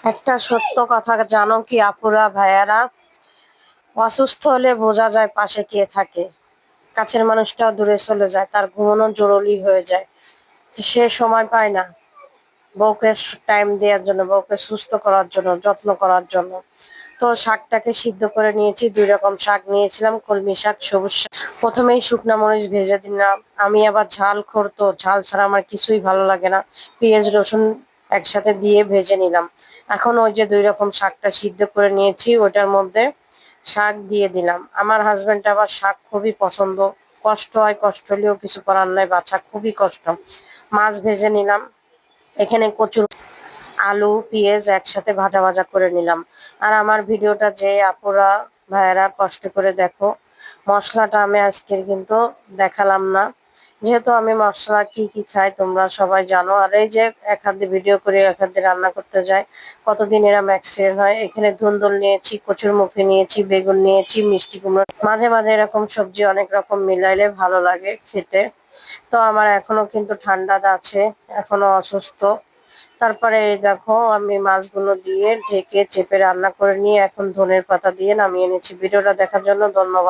একটা সত্য কথা জানো কি আপুরা ভাইয়ারা, অসুস্থ হলে বোঝা যায় পাশে কে থাকে। কাছের মানুষটাও দূরে চলে যায়, তার ঘুমানো জরুরি হয়ে যায়। সে সময় পায় না বউকে টাইম দেওয়ার জন্য, বউকে সুস্থ করার জন্য, যত্ন করার জন্য। তো শাকটাকে সিদ্ধ করে নিয়েছি, দুই রকম শাক নিয়েছিলাম, কলমি শাক, সবুজ শাক। প্রথমেই শুকনা মরিচ ভেজে দিলাম। আমি আবার ঝাল খোর, তো ঝাল ছাড়া আমার কিছুই ভালো লাগে না। পেঁয়াজ রসুন একসাথে দিয়ে ভেজে নিলাম। এখন ওই যে দুই রকম শাকটা সিদ্ধ করে নিয়েছি, ওটার মধ্যে শাক দিয়ে দিলাম। আমার হাজবেন্ড আবার শাক খুবই পছন্দ। কষ্ট হয়, কষ্ট হলেও কিছু করার নাই, বাছা খুবই কষ্ট। মাছ ভেজে নিলাম। এখানে কচুর, আলু, পেঁয়াজ একসাথে ভাজা ভাজা করে নিলাম। আর আমার ভিডিওটা যে আপুরা ভাইয়েরা কষ্ট করে দেখো, মশলাটা আমি আজকের কিন্তু দেখালাম না, যেহেতু আমি মশলা কি কি খাই তোমরা সবাই জানো। আর এই যে এক হাতে ভিডিও করে এক হাতে রান্না করতে যায়, কতদিন এরম অ্যাক্সিডেন্ট হয়। এখানে ধুন্দুল নিয়েছি, কচুর মুখি নিয়েছি, বেগুন নিয়েছি, মিষ্টি কুমড়ো। মাঝে মাঝে এরকম সবজি অনেক রকম মিলাইলে ভালো লাগে খেতে। তো আমার এখনো কিন্তু ঠান্ডা আছে, এখনো অসুস্থ। তারপরে এই দেখো আমি মাছগুলো দিয়ে ঢেকে চেপে রান্না করে নিয়ে এখন ধনের পাতা দিয়ে নামিয়ে নিচ্ছি। ভিডিওটা দেখার জন্য ধন্যবাদ।